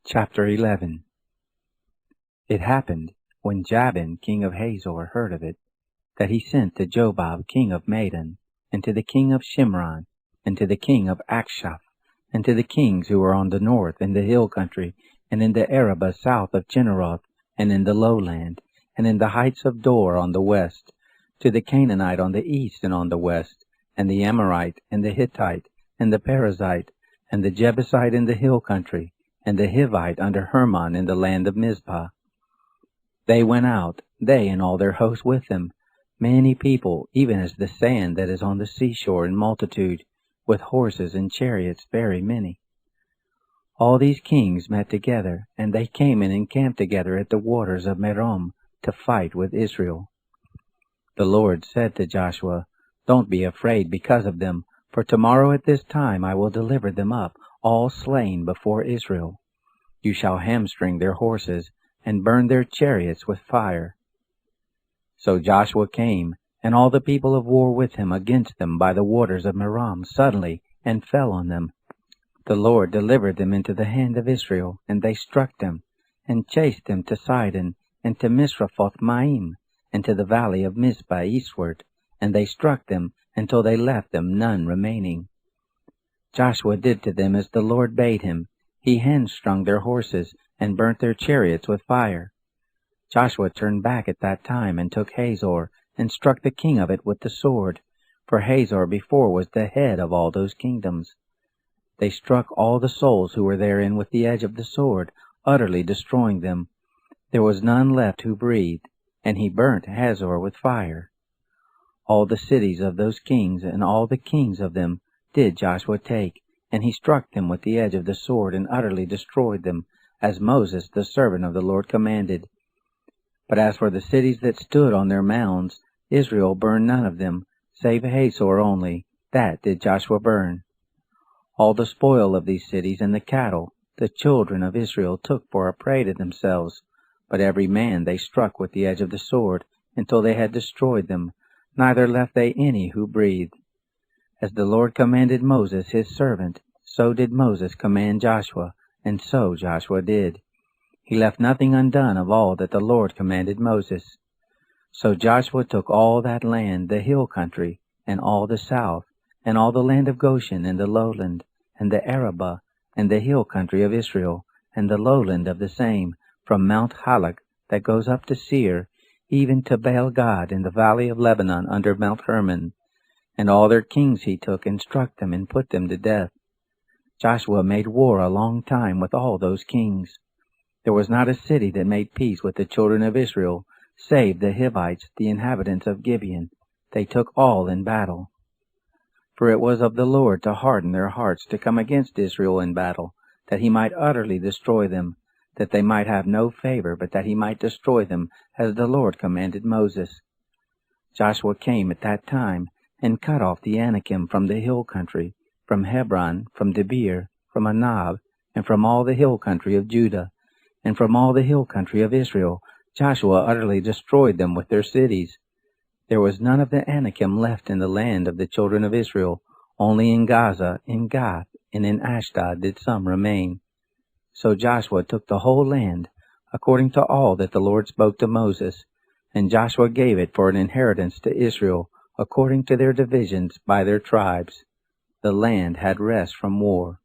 Chapter 11. It happened, when Jabin king of Hazor heard of it, that he sent to Jobab king of Madon, and to the king of Shimron, and to the king of Akshaph, and to the kings who were on the north in the hill country, and in the Arabah south of Chinneroth, and in the lowland, and in the heights of Dor on the west, to the Canaanite on the east and on the west, and the Amorite, and the Hittite, and the Perizzite, and the Jebusite in the hill country, and the Hivite under Hermon in the land of Mizpah. They went out, they and all their host with them, many people, even as the sand that is on the seashore in multitude, with horses and chariots very many. All these kings met together, and they came and encamped together at the waters of Merom to fight with Israel. The Lord said to Joshua, "Don't be afraid because of them, for tomorrow at this time I will deliver them up, all slain before Israel. You shall hamstring their horses, and burn their chariots with fire." So Joshua came, and all the people of war with him against them by the waters of Merom suddenly, and fell on them. The Lord delivered them into the hand of Israel, and they struck them, and chased them to Sidon, and to Misrephoth-Maim, and to the valley of Mizpah eastward, and they struck them until they left them none remaining. Joshua did to them as the Lord bade him. He hamstrung their horses, and burnt their chariots with fire. Joshua turned back at that time, and took Hazor, and struck the king of it with the sword, for Hazor before was the head of all those kingdoms. They struck all the souls who were therein with the edge of the sword, utterly destroying them. There was none left who breathed, and he burnt Hazor with fire. All the cities of those kings, and all the kings of them, did Joshua take, and he struck them with the edge of the sword, and utterly destroyed them, as Moses the servant of the Lord commanded. But as for the cities that stood on their mounds, Israel burned none of them, save Hazor only, that did Joshua burn. All the spoil of these cities and the cattle, the children of Israel took for a prey to themselves, but every man they struck with the edge of the sword, until they had destroyed them, neither left they any who breathed. As the Lord commanded Moses his servant, so did Moses command Joshua, and so Joshua did. He left nothing undone of all that the Lord commanded Moses. So Joshua took all that land, the hill country, and all the south, and all the land of Goshen, and the lowland, and the Arabah, and the hill country of Israel, and the lowland of the same, from Mount Halak that goes up to Seir, even to Baal-Gad in the valley of Lebanon under Mount Hermon. And all their kings he took, and struck them, and put them to death. Joshua made war a long time with all those kings. There was not a city that made peace with the children of Israel, save the Hivites, the inhabitants of Gibeon. They took all in battle. For it was of the Lord to harden their hearts to come against Israel in battle, that he might utterly destroy them, that they might have no favor, but that he might destroy them, as the Lord commanded Moses. Joshua came at that time, and cut off the Anakim from the hill country, from Hebron, from Debir, from Anab, and from all the hill country of Judah, and from all the hill country of Israel. Joshua utterly destroyed them with their cities. There was none of the Anakim left in the land of the children of Israel, only in Gaza, in Gath, and in Ashdod did some remain. So Joshua took the whole land, according to all that the Lord spoke to Moses, and Joshua gave it for an inheritance to Israel, according to their divisions by their tribes. The land had rest from war.